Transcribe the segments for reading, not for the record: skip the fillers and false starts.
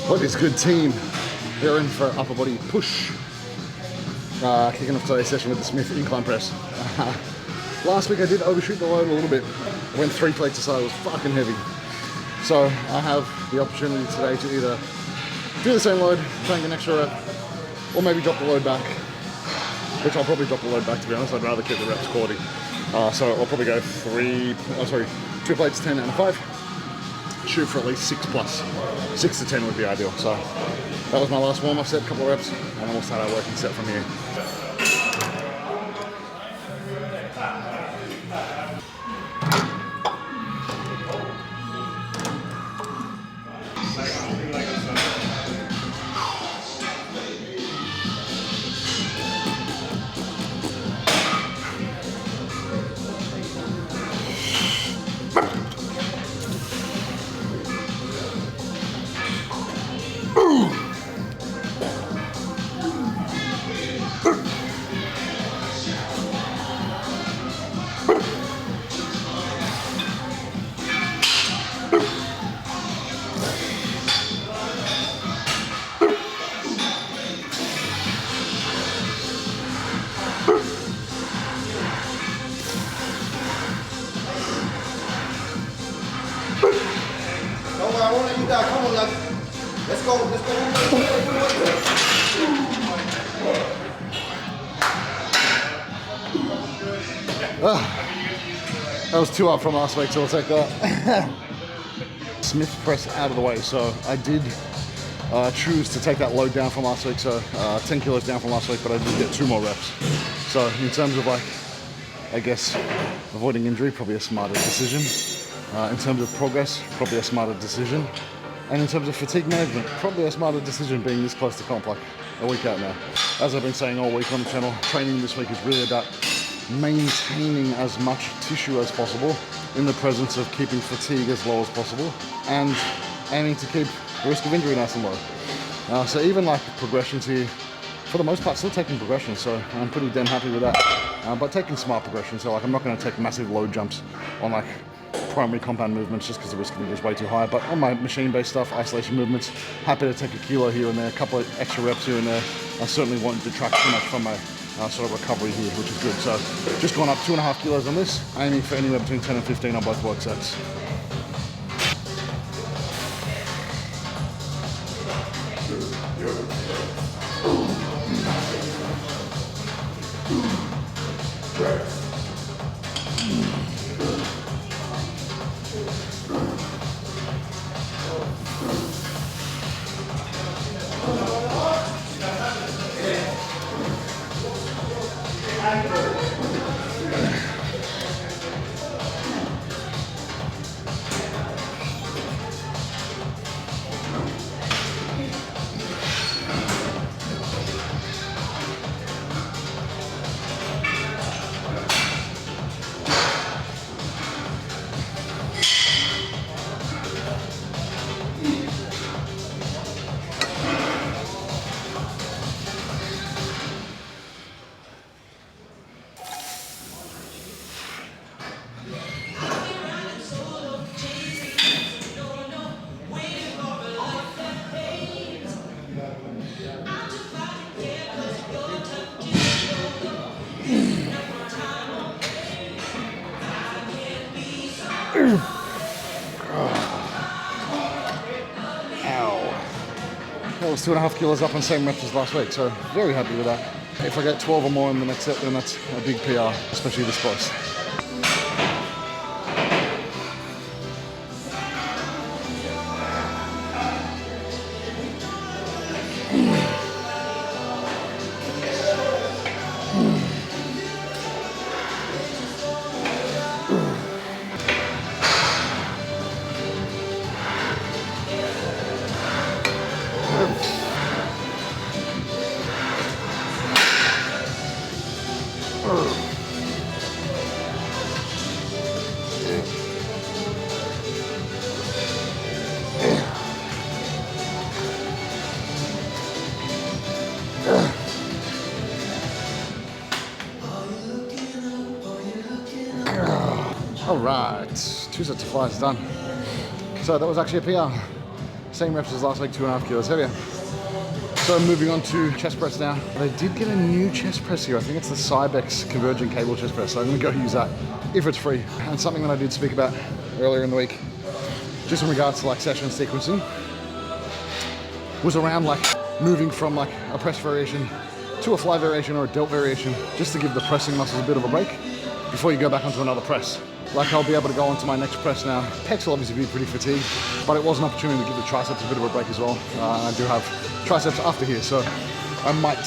What is good, team? We're in for upper body push. Kicking off today's session with the Smith incline press. Last week I did overshoot the load a little bit. I went 3 plates aside, it was fucking heavy. So I have the opportunity today to either do the same load, try and get an extra rep, or maybe drop the load back. Which I'll probably drop the load back, to be honest. I'd rather keep the reps quality. So I'll probably go 2 plates, 10 and a 5. Shoot for at least 6 plus. 6 to 10 would be ideal. So that was my last warm-up set, couple of reps, and then we'll start our working set from here. I want you guys, come on, like, let's go. That was 2 up from last week, so I'll take that. Smith press out of the way, so I did choose to take that load down from last week, so 10 kilos down from last week, but I did get 2 more reps. So in terms of, like, I guess, avoiding injury, probably a smarter decision. In terms of progress, probably a smarter decision. And in terms of fatigue management, probably a smarter decision being this close to comp, like a week out now. As I've been saying all week on the channel, training this week is really about maintaining as much tissue as possible in the presence of keeping fatigue as low as possible and aiming to keep the risk of injury nice and low. So even like progressions here, for the most part, still taking progressions, so I'm pretty damn happy with that. But taking smart progressions, so like I'm not going to take massive load jumps on like primary compound movements just because the risk of injury is way too high. But on my machine-based stuff, isolation movements, happy to take a kilo here and there, a couple of extra reps here and there. I certainly won't detract too much from my sort of recovery here, which is good. So just going up 2.5 kilos on this, aiming for anywhere between 10 and 15 on both work sets. That was 2.5 kilos up on same reps as last week, so very happy with that. If I get 12 or more in the next set, then that's a big PR, especially this close. All right, 2 sets of flies done. So that was actually a PR. Same reps as last week, 2.5 kilos heavier. So moving on to chest press now. They did get a new chest press here. I think it's the Cybex convergent cable chest press. So I'm gonna go use that if it's free. And something that I did speak about earlier in the week, just in regards to like session sequencing, was around like moving from like a press variation to a fly variation or a delt variation, just to give the pressing muscles a bit of a break before you go back onto another press. Like I'll be able to go onto my next press now. Pecs will obviously be pretty fatigued, but it was an opportunity to give the triceps a bit of a break as well. I do have triceps after here, so I might,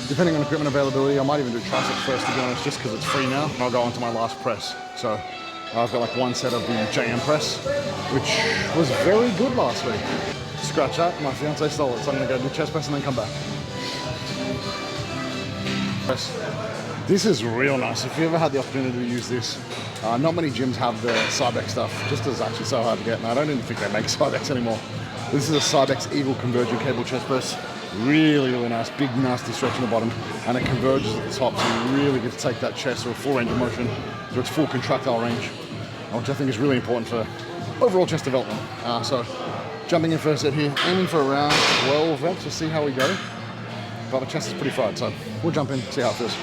depending on equipment availability, I might even do triceps first, to be honest, just because it's free now. And I'll go on to my last press. So I've got like 1 set of the JM press, which was very good last week. Scratch that, my fiance stole it, so I'm gonna go do chest press and then come back. Press. This is real nice. If you ever had the opportunity to use this, not many gyms have the Cybex stuff, just as it's actually so hard to get, and I don't even think they make Cybex anymore. This is a Cybex Eagle convergent cable chest press. Really, really nice. Big, nasty stretch in the bottom, and it converges at the top, so you really get to take that chest to a full range of motion, to its full contractile range, which I think is really important for overall chest development. So jumping in first set here, aiming for around 12 reps to see how we go. But the chest is pretty fried, so we'll jump in, see how it feels.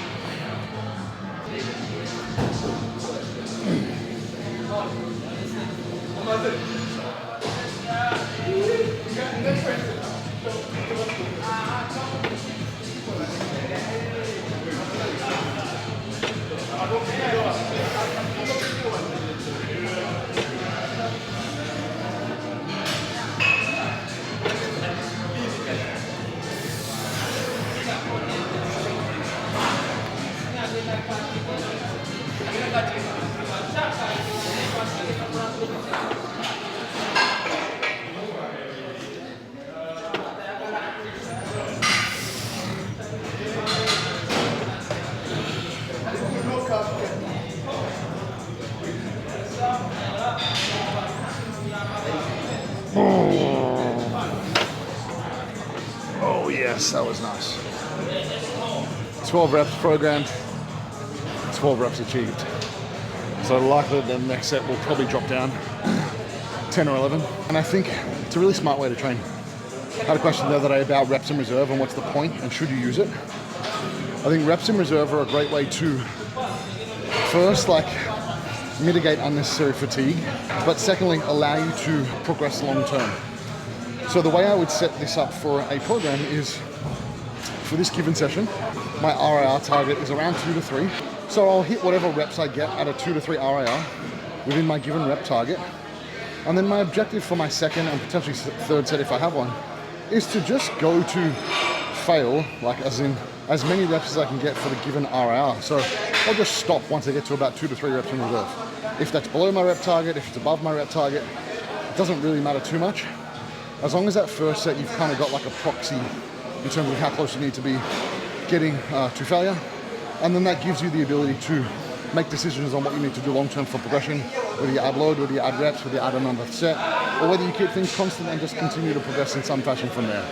Oh yes, that was nice. 12 reps programmed, 12 reps achieved. So likely the next set will probably drop down 10 or 11. And I think it's a really smart way to train. I had a question the other day about reps in reserve and what's the point and should you use it? I think reps in reserve are a great way to first like mitigate unnecessary fatigue, but secondly allow you to progress long term. So the way I would set this up for a program is, for this given session, my RIR target is around 2 to 3. So I'll hit whatever reps I get at a 2 to 3 RIR within my given rep target. And then my objective for my second and potentially third set, if I have one, is to just go to fail, like as in as many reps as I can get for the given RIR. So I'll just stop once I get to about 2 to 3 reps in reserve. If that's below my rep target, if it's above my rep target, it doesn't really matter too much. As long as that first set you've kind of got like a proxy in terms of how close you need to be getting to failure. And then that gives you the ability to make decisions on what you need to do long term for progression, whether you add load, whether you add reps, whether you add another set, or whether you keep things constant and just continue to progress in some fashion from there.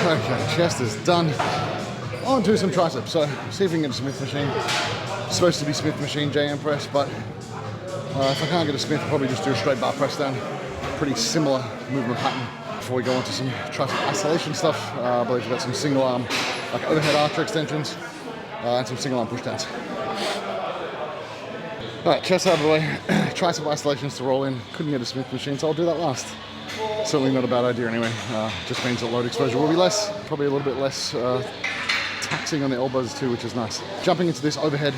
Okay, chest is done. On to some triceps. So see if we can get a Smith machine. It's supposed to be Smith machine JM press, but if I can't get a Smith, I'll probably just do a straight bar press down. Pretty similar movement pattern. Before we go on to some tricep isolation stuff, I believe we've got some single arm, like overhead archer extensions, and some single arm push downs. All right, chest out of the way. Tricep isolations to roll in. Couldn't get a Smith machine, so I'll do that last. Certainly not a bad idea anyway. Just means that load exposure will be less, probably a little bit less relaxing on the elbows too, which is nice. Jumping into this overhead,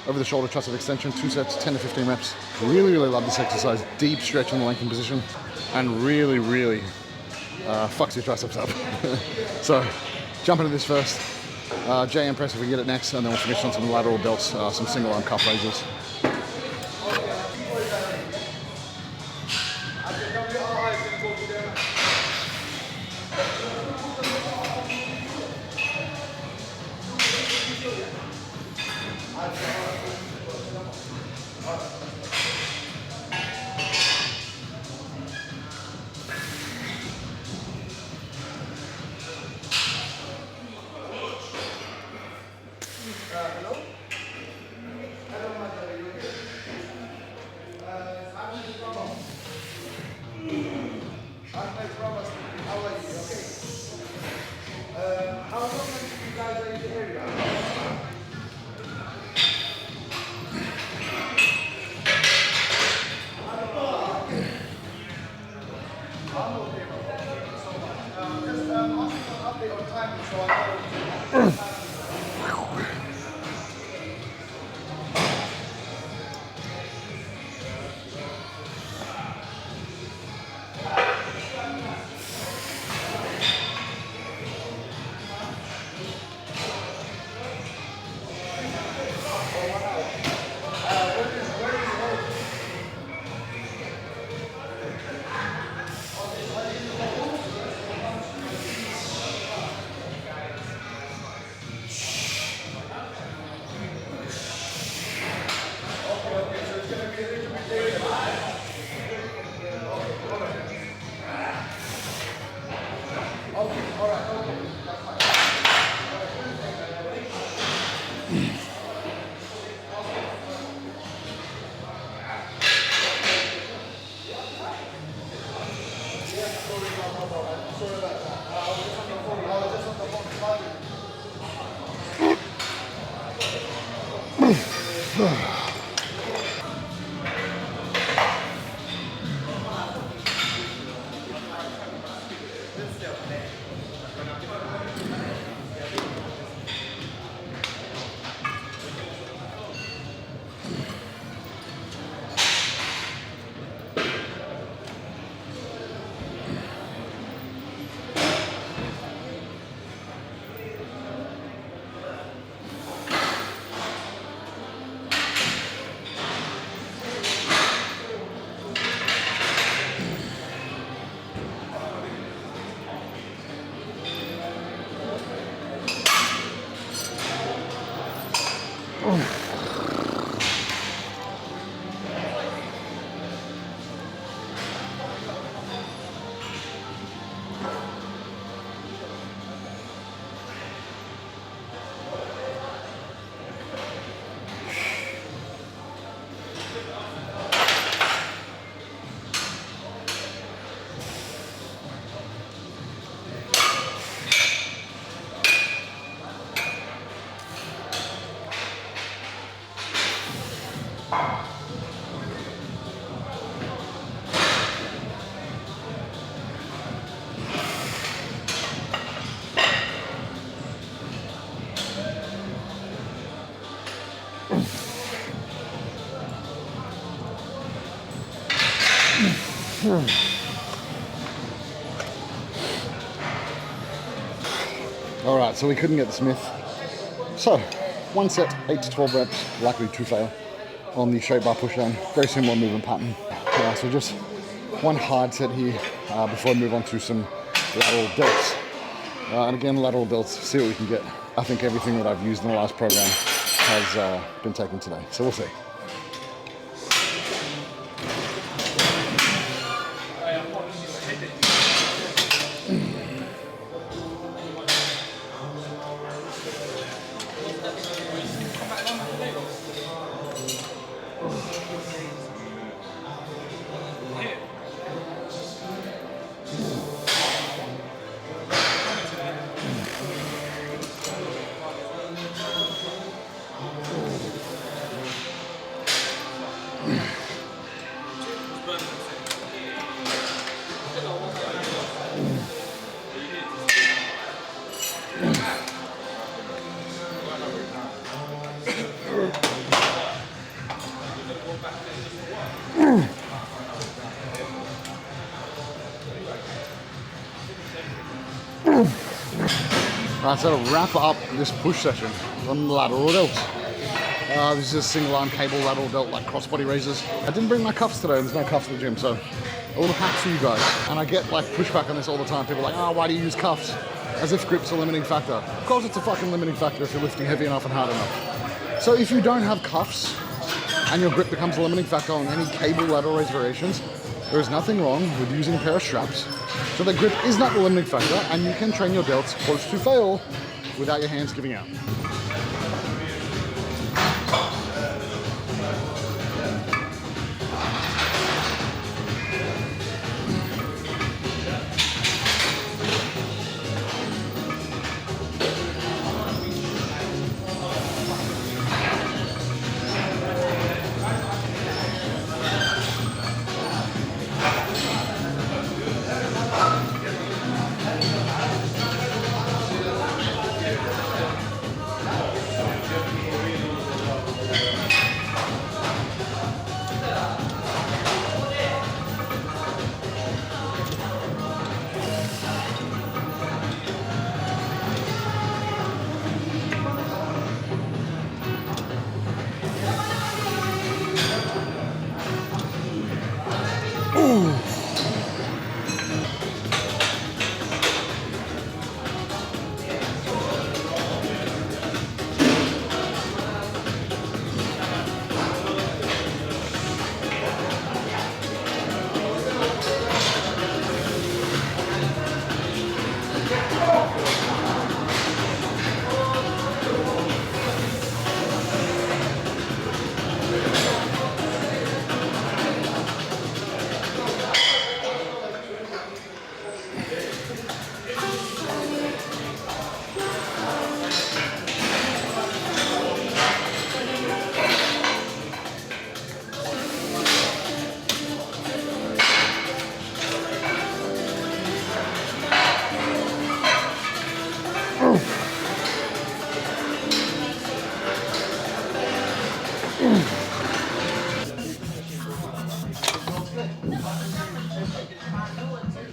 over the shoulder tricep extension, 2 sets, 10 to 15 reps. Really love this exercise. Deep stretch in the lengthened position, and really fucks your triceps up. So jump into this first. JM press if we get it next, and then we'll finish on some lateral delts, some single arm calf raises. All right, so we couldn't get the Smith. So, 1 set, 8 to 12 reps, likely to fail on the straight bar push down. Very similar movement pattern. So just one hard set here before I move on to some lateral delts. And again, lateral delts, see what we can get. I think everything that I've used in the last program has been taken today, so we'll see. Alright, so to wrap up this push session on lateral delts. This is a single arm cable lateral delt like crossbody raises. I didn't bring my cuffs today, there's no cuffs in the gym, so a little hack for you guys. And I get like pushback on this all the time. People are like, oh, why do you use cuffs? As if grip's a limiting factor. Of course it's a fucking limiting factor if you're lifting heavy enough and hard enough. So if you don't have cuffs and your grip becomes a limiting factor on any cable lateral raise variations, there is nothing wrong with using a pair of straps. So the grip is not the limiting factor and you can train your delts close to fail without your hands giving out.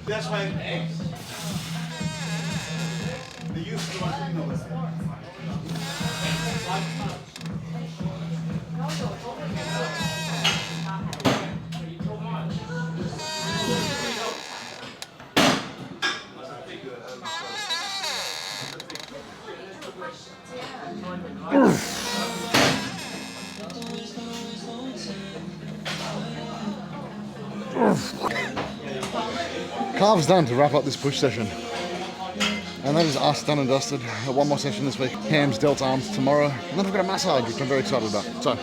That's why the use of Calves done to wrap up this push session. And that is us done and dusted. One more session this week. Hams, delts, arms tomorrow. And then I've got a massage, which I'm very excited about. So,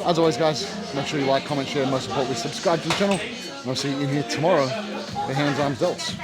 as always guys, make sure you like, comment, share, and most importantly subscribe to the channel. And I'll see you in here tomorrow for hands, arms, delts.